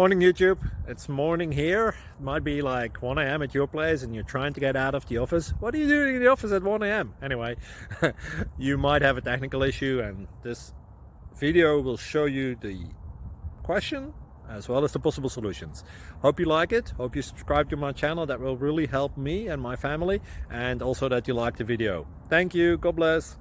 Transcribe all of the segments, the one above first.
Morning YouTube, it's morning here. It might be like 1 a.m. at your place and you're trying to get out of the office. What are you doing in the office at 1 a.m.? Anyway, you might have a technical issue and this video will show you the question as well as the possible solutions. Hope you like it, hope you subscribe to my channel. That will really help me and my family, and also that you like the video. Thank you, God bless.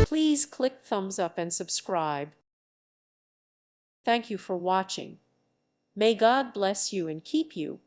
Please click thumbs up and subscribe. Thank you for watching. May God bless you and keep you.